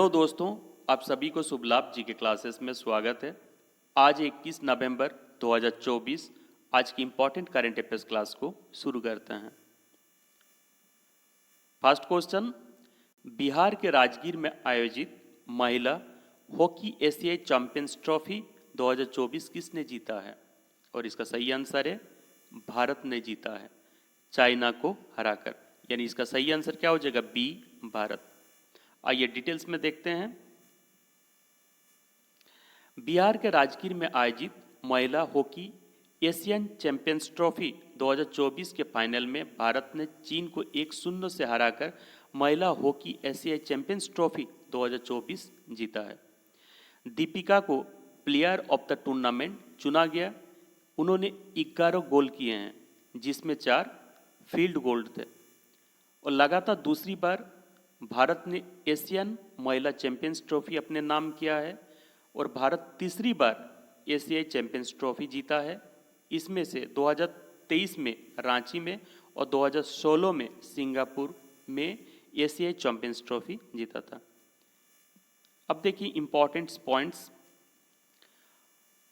Hello दोस्तों, आप सभी को शुभ लाभ जी के क्लासेस में स्वागत है। आज 21 नवंबर 2024 आज की इंपॉर्टेंट करंट अफेयर्स क्लास को शुरू करते हैं। फर्स्ट क्वेश्चन, बिहार के राजगीर में आयोजित महिला हॉकी एशियाई चैंपियंस ट्रॉफी 2024 किसने जीता है? और इसका सही आंसर है भारत ने जीता है, चाइना को हराकर। यानी इसका सही आंसर क्या हो जाएगा? बी, भारत। आइए डिटेल्स में देखते हैं। बिहार के राजगीर में आयोजित महिला हॉकी एशियन चैंपियंस ट्रॉफी 2024 के फाइनल में भारत ने चीन को 1-0 से हराकर महिला हॉकी एशियाई चैंपियंस ट्रॉफी 2024 जीता है। दीपिका को प्लेयर ऑफ द टूर्नामेंट चुना गया। उन्होंने 11 गोल किए हैं, जिसमें 4 फील्ड गोल थे, और लगातार दूसरी बार भारत ने एशियन महिला चैंपियंस ट्रॉफी अपने नाम किया है, और भारत तीसरी बार एशियाई चैंपियंस ट्रॉफी जीता है। इसमें से 2023 में रांची में और 2016 में सिंगापुर में एशियाई चैंपियंस ट्रॉफी जीता था। अब देखिए इंपॉर्टेंट पॉइंट्स।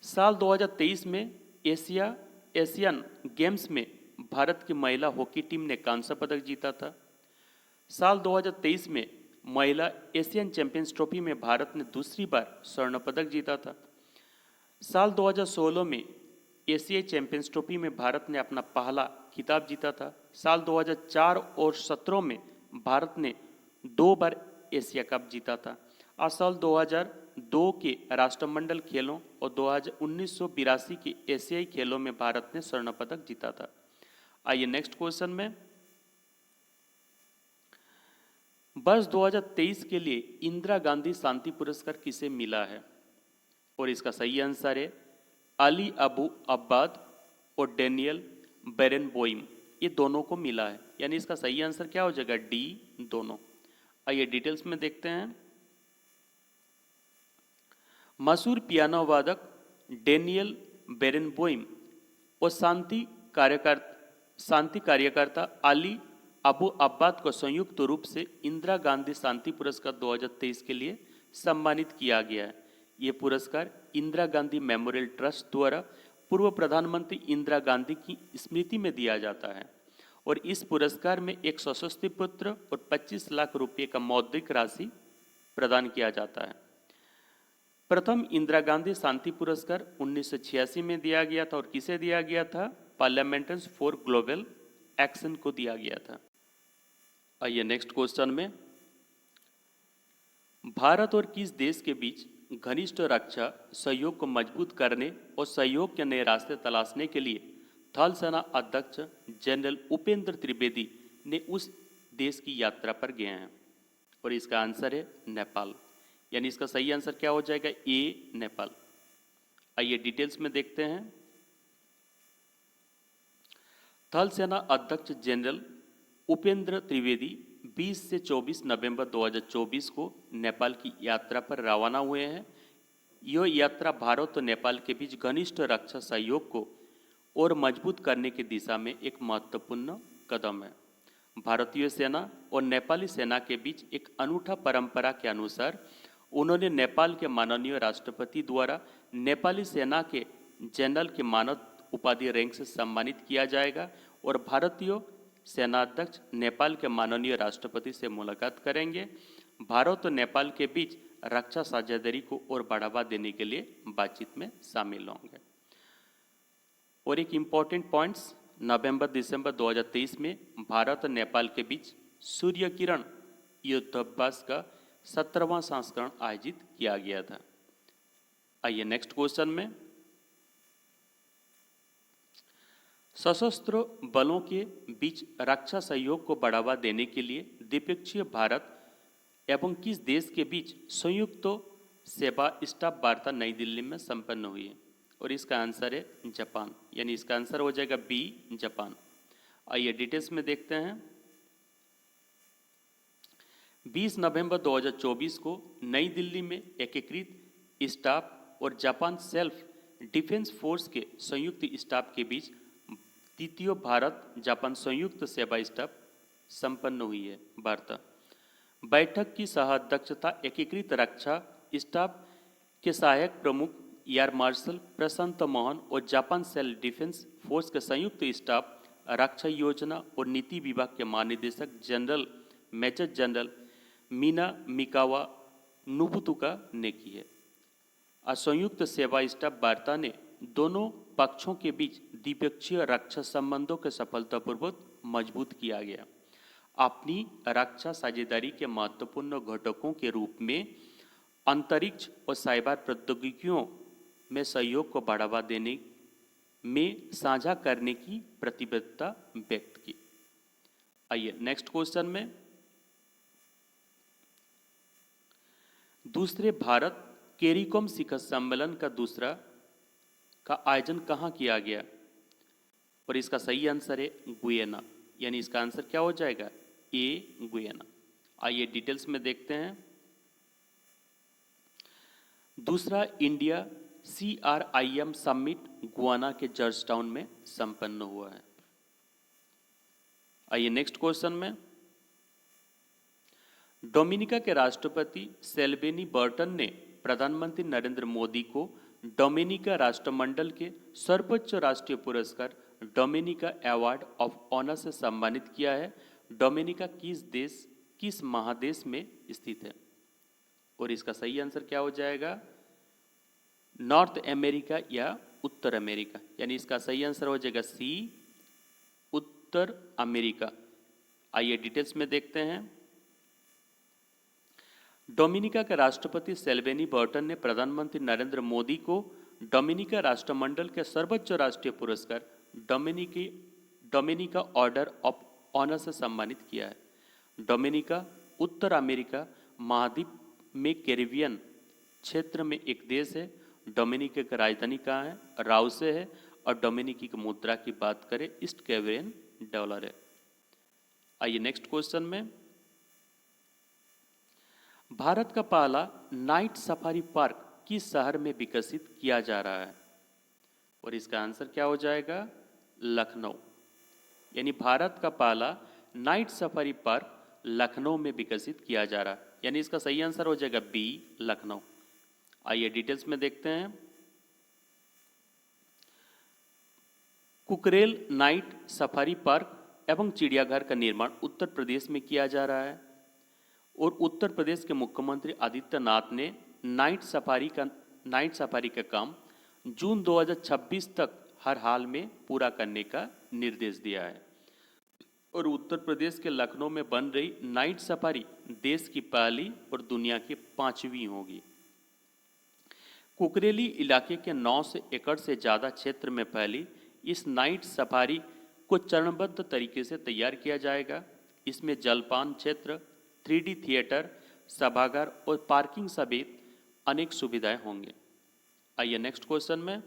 साल 2023 में एशियन गेम्स में भारत की महिला हॉकी टीम ने कांस्य पदक जीता था। साल 2023 में महिला एशियन चैंपियंस ट्रॉफी में भारत ने दूसरी बार स्वर्ण पदक जीता था। साल 2016 में एशियाई चैंपियंस ट्रॉफी में भारत ने अपना पहला खिताब जीता था। साल 2004 और 2017 में भारत ने 2 बार एशिया कप जीता था, और साल 2002 के राष्ट्रमंडल खेलों और 1982 के एशियाई खेलों में भारत ने स्वर्ण पदक जीता था। आइए नेक्स्ट क्वेश्चन में। वर्ष 2023 के लिए इंदिरा गांधी शांति पुरस्कार किसे मिला है? और इसका सही आंसर है अली अबू अब्बाद और डेनियल बेरेनबोइम, ये दोनों को मिला है। यानी इसका सही आंसर क्या हो जाएगा? डी, दोनों। आइए डिटेल्स में देखते हैं। मशहूर पियानो वादक डेनियल बेरेनबोइम और शांति कार्यकर्ता अली अबू अब्बाद को संयुक्त रूप से इंदिरा गांधी शांति पुरस्कार 2023 के लिए सम्मानित किया गया है। ये पुरस्कार इंदिरा गांधी मेमोरियल ट्रस्ट द्वारा पूर्व प्रधानमंत्री इंदिरा गांधी की स्मृति में दिया जाता है, और इस पुरस्कार में एक सशस्त्र पुत्र और 25 लाख रुपये का मौद्रिक राशि प्रदान किया जाता है। प्रथम इंदिरा गांधी शांति पुरस्कार 1986 में दिया गया था, और किसे दिया गया था? पार्लियामेंटर्स फॉर ग्लोबल एक्शन को दिया गया था। आइए नेक्स्ट क्वेश्चन में। भारत और किस देश के बीच घनिष्ठ रक्षा सहयोग को मजबूत करने और सहयोग के नए रास्ते तलाशने के लिए थल सेना अध्यक्ष जनरल उपेंद्र त्रिवेदी ने उस देश की यात्रा पर गए हैं? और इसका आंसर है नेपाल। यानी इसका सही आंसर क्या हो जाएगा? ए, नेपाल। आइए डिटेल्स में देखते हैं। थल सेना अध्यक्ष जनरल उपेंद्र त्रिवेदी 20 से 24 नवंबर 2024 को नेपाल की यात्रा पर रवाना हुए हैं। यह यात्रा भारत और नेपाल के बीच घनिष्ठ रक्षा सहयोग को और मजबूत करने की दिशा में एक महत्वपूर्ण कदम है। भारतीय सेना और नेपाली सेना के बीच एक अनूठा परंपरा के अनुसार उन्होंने नेपाल के माननीय राष्ट्रपति द्वारा नेपाली सेना के जनरल के मानद उपाधि रैंक से सम्मानित किया जाएगा, और भारतीय सेनाध्यक्ष नेपाल के माननीय राष्ट्रपति से मुलाकात करेंगे। भारत और नेपाल के बीच रक्षा साझेदारी को और बढ़ावा देने के लिए बातचीत में शामिल होंगे। और एक इम्पॉर्टेंट पॉइंट्स, नवंबर-दिसंबर 2023 में भारत और नेपाल के बीच सूर्य किरण युद्धाभ्यास का 17वां संस्करण आयोजित किया गया था। आइए नेक्स्ट क्वेश्चन में। सशस्त्र बलों के बीच रक्षा सहयोग को बढ़ावा देने के लिए द्विपक्षीय भारत एवं किस देश के बीच संयुक्त सेवा स्टाफ वार्ता नई दिल्ली में संपन्न हुई है? और इसका आंसर है जापान। यानी इसका आंसर हो जाएगा बी, जापान। आइए डिटेल्स में देखते हैं। 20 नवंबर 2024 को नई दिल्ली में एकीकृत स्टाफ और जापान सेल्फ डिफेंस फोर्स के संयुक्त स्टाफ के बीच द्वितीय भारत जापान संयुक्त सेवा स्टाफ संपन्न हुई है वार्ता। बैठक की सह अध्यक्षता एकीकृत रक्षा स्टाफ के सहायक प्रमुख एयर मार्शल प्रशांत मोहन और जापान सेल्फ डिफेंस फोर्स के संयुक्त स्टाफ रक्षा योजना और नीति विभाग के महानिदेशक जनरल मेजर जनरल मीना मिकावा नुबुतुका ने की है। संयुक्त सेवा स्टाफ वार्ता ने दोनों पक्षों के बीच द्विपक्षीय रक्षा संबंधों के सफलतापूर्वक मजबूत किया गया। अपनी रक्षा साझेदारी के महत्वपूर्ण घटकों के रूप में अंतरिक्ष और साइबर प्रौद्योगिकियों में सहयोग को बढ़ावा देने में साझा करने की प्रतिबद्धता व्यक्त की। आइए नेक्स्ट क्वेश्चन में, दूसरे भारत केरिकॉम शिखर सम्मेलन का दूसरा का आयोजन कहाँ किया गया? और इसका सही आंसर है गुयेना, यानी इसका आंसर क्या हो जाएगा? ए गुयेना। आइए डिटेल्स में देखते हैं। दूसरा इंडिया CRIM समिट गुआना के जॉर्जटाउन में संपन्न हुआ है। आइए नेक्स्ट क्वेश्चन में, डोमिनिका के राष्ट्रपति सेल्वेनी बर्टन ने प्रधानमंत्री नरेंद्र मोदी को डोमिनिका राष्ट्रमंडल के सर्वोच्च राष्ट्रीय पुरस्कार डोमिनिका अवार्ड ऑफ ऑनर से सम्मानित किया है। डोमिनिका किस महादेश में स्थित है? और इसका सही आंसर क्या हो जाएगा? नॉर्थ अमेरिका या उत्तर अमेरिका, यानी इसका सही आंसर हो जाएगा सी, उत्तर अमेरिका। आइए डिटेल्स में देखते हैं। डोमिनिका के राष्ट्रपति सेल्वेनी बर्टन ने प्रधानमंत्री नरेंद्र मोदी को डोमिनिका राष्ट्रमंडल के सर्वोच्च राष्ट्रीय पुरस्कार डोमिनिका ऑर्डर ऑफ ऑनर से सम्मानित किया है। डोमिनिका उत्तर अमेरिका महाद्वीप में कैरिबियन क्षेत्र में एक देश है। डोमिनिका की राजधानी कहाँ है? राउसे है। और डोमिनिकी की मुद्रा की बात करें ईस्ट कैरिबियन डॉलर है। आइए नेक्स्ट क्वेश्चन में, भारत का पहला नाइट सफारी पार्क किस शहर में विकसित किया जा रहा है? और इसका आंसर क्या हो जाएगा? लखनऊ। यानी भारत का पहला नाइट सफारी पार्क लखनऊ में विकसित किया जा रहा है, यानी इसका सही आंसर हो जाएगा बी, लखनऊ। आइए डिटेल्स में देखते हैं। कुकरेल नाइट सफारी पार्क एवं चिड़ियाघर का निर्माण उत्तर प्रदेश में किया जा रहा है और उत्तर प्रदेश के मुख्यमंत्री आदित्यनाथ ने नाइट सफारी का काम जून 2026 तक हर हाल में पूरा करने का निर्देश दिया है। और उत्तर प्रदेश के लखनऊ में बन रही नाइट सफारी देश की पहली और दुनिया की 5वीं होगी। कुकरेली इलाके के 900 एकड़ से ज़्यादा क्षेत्र में फैली इस नाइट सफारी को चरणबद्ध तरीके से तैयार किया जाएगा। इसमें जलपान क्षेत्र, 3D थिएटर, सभागार और पार्किंग समेत अनेक सुविधाएं होंगे। आइए नेक्स्ट क्वेश्चन में,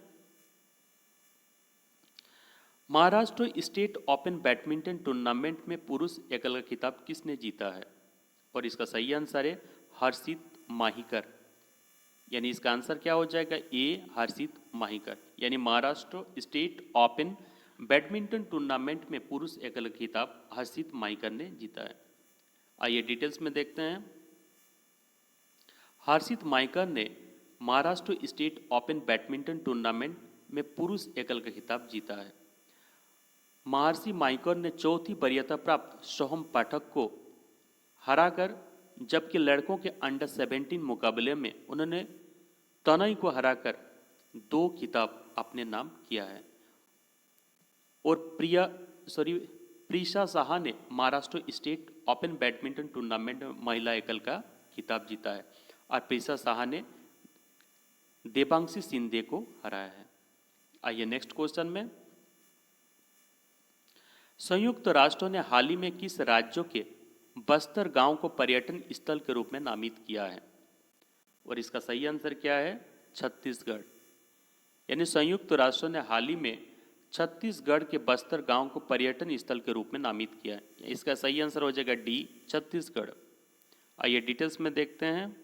Maharashtra state open badminton tournament में पुरुष एकल का खिताब किसने जीता है? और इसका सही आंसर है हर्षित माहिकर, यानी इसका आंसर क्या हो जाएगा? ए, हर्षित माहिकर। यानी Maharashtra state open badminton tournament में पुरुष एकल का खिताब हर्षित माहिकर ने जीता है। आइए डिटेल्स में देखते हैं। हर्षित माहिकर ने Maharashtra state open badminton tournament में पुरुष एकल का खिताब जीता है। महर्षि माहिकर ने चौथी वरीयता प्राप्त सोहम पाठक को हराकर, जबकि लड़कों के अंडर 17 मुकाबले में उन्होंने तनई को हराकर 2 खिताब अपने नाम किया है। और प्रीशा साहा ने Maharashtra state open badminton tournament में महिला एकल का खिताब जीता है और प्रीशा साहा ने देबांशी सिंधे को हराया है। आइए नेक्स्ट क्वेश्चन में, संयुक्त राष्ट्र ने हाल ही में किस राज्यों के बस्तर गांव को पर्यटन स्थल के रूप में नामित किया है? और इसका सही आंसर क्या है? छत्तीसगढ़। यानी संयुक्त राष्ट्र ने हाल ही में छत्तीसगढ़ के बस्तर गांव को पर्यटन स्थल के रूप में नामित किया है। इसका सही आंसर हो जाएगा डी, छत्तीसगढ़। आइए डिटेल्स में देखते हैं।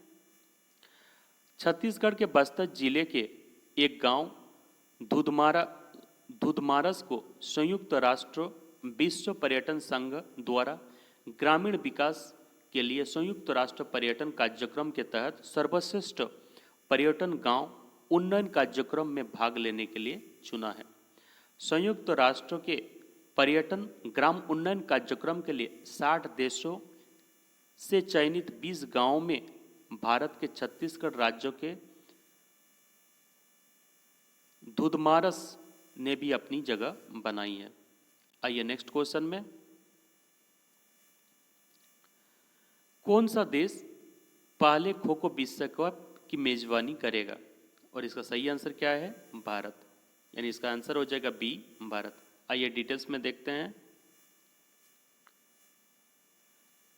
छत्तीसगढ़ के बस्तर जिले के एक गांव धुधमारस को संयुक्त राष्ट्र विश्व पर्यटन संघ द्वारा ग्रामीण विकास के लिए संयुक्त राष्ट्र पर्यटन कार्यक्रम के तहत सर्वश्रेष्ठ पर्यटन गांव उन्नयन कार्यक्रम में भाग लेने के लिए चुना है। संयुक्त राष्ट्र के पर्यटन ग्राम उन्नयन कार्यक्रम के लिए 60 देशों से चयनित 20 गांवों में भारत के छत्तीसगढ़ राज्य के धुधमारस ने भी अपनी जगह बनाई है। आइए नेक्स्ट क्वेश्चन में, कौन सा देश पहले खो खो विश्व कप की मेजबानी करेगा? और इसका सही आंसर क्या है? भारत, यानी इसका आंसर हो जाएगा बी, भारत। आइए डिटेल्स में देखते हैं।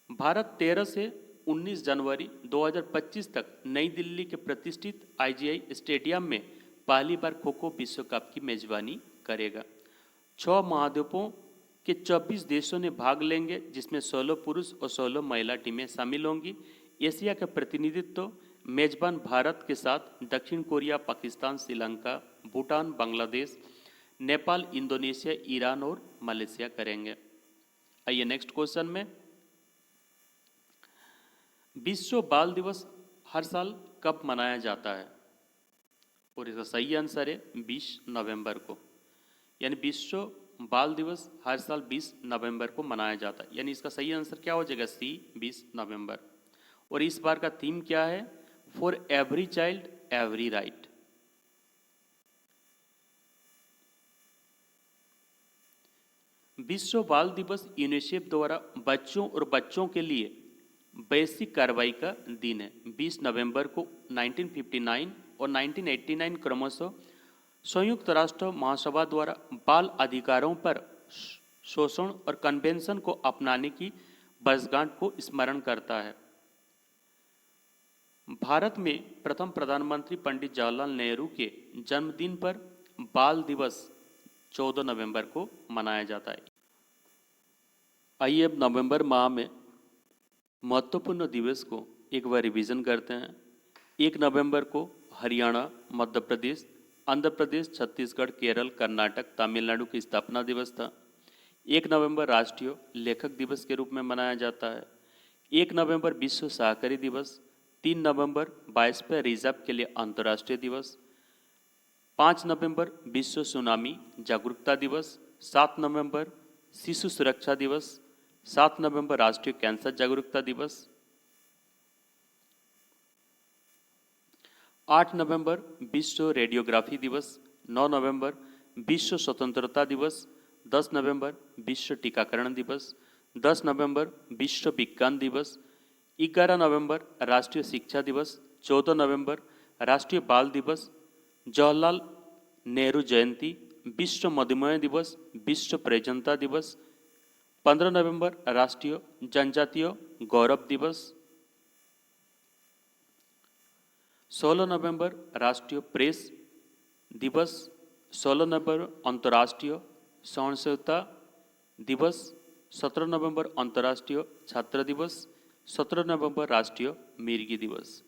भारत 13 से 19 जनवरी 2025 तक नई दिल्ली के प्रतिष्ठित IGI स्टेडियम में पहली बार खो खो विश्व कप की मेजबानी करेगा। 6 महाद्वीपों के 24 देशों ने भाग लेंगे, जिसमें 16 पुरुष और 16 महिला टीमें शामिल होंगी। एशिया का प्रतिनिधित्व मेजबान भारत के साथ दक्षिण Korea, Pakistan, Sri Lanka, Bhutan, Bangladesh, Nepal, Indonesia, Iran और मलेशिया करेंगे। आइए नेक्स्ट क्वेश्चन में, विश्व बाल दिवस हर साल कब मनाया जाता है? और इसका सही आंसर है 20 नवंबर को, यानी विश्व बाल दिवस हर साल 20 नवंबर को मनाया जाता है, यानी इसका सही आंसर क्या हो जाएगा? सी, 20 नवंबर। और इस बार का थीम क्या है? For every child every right. विश्व बाल दिवस यूनिसेफ द्वारा बच्चों और बच्चों के लिए वैश्विक कार्रवाई का दिन है। 20 नवंबर को 1959 और 1989 क्रमशः संयुक्त राष्ट्र महासभा द्वारा बाल अधिकारों पर शोषण और कन्वेंशन को अपनाने की वर्षगांठ को स्मरण करता है। भारत में प्रथम प्रधानमंत्री पंडित जवाहरलाल नेहरू के जन्मदिन पर बाल दिवस 14 नवंबर को मनाया जाता है। आइए अब नवंबर माह में महत्वपूर्ण दिवस को एक बार रिवीजन करते हैं। 1 नवंबर को हरियाणा, मध्य प्रदेश, आंध्र प्रदेश, छत्तीसगढ़, केरल, कर्नाटक, तमिलनाडु की स्थापना दिवस था। 1 नवंबर राष्ट्रीय लेखक दिवस के रूप में मनाया जाता है। 1 नवंबर विश्व सहकारी दिवस। 3 नवंबर बायोस्फीयर रिजर्व के लिए अंतर्राष्ट्रीय दिवस। 5 नवंबर विश्व सुनामी जागरूकता दिवस। 7 नवंबर शिशु सुरक्षा दिवस। 7 नवंबर राष्ट्रीय कैंसर जागरूकता दिवस। 8 नवंबर विश्व रेडियोग्राफी दिवस। 9 नवंबर विश्व स्वतंत्रता दिवस। 10 नवंबर विश्व टीकाकरण दिवस। 10 नवंबर विश्व विज्ञान दिवस। 11 नवंबर राष्ट्रीय शिक्षा दिवस। 14 नवंबर राष्ट्रीय बाल दिवस। जवाहरलाल नेहरू जयंती। विश्व मधुमेह दिवस। विश्व प्रजनता दिवस। 15 नवंबर राष्ट्रीय जनजातीय गौरव दिवस। 16 नवंबर राष्ट्रीय प्रेस दिवस। 16 नवंबर अंतर्राष्ट्रीय सहनशीलता दिवस। 17 नवंबर अंतर्राष्ट्रीय छात्र दिवस। 17 नवंबर राष्ट्रीय मिर्गी दिवस।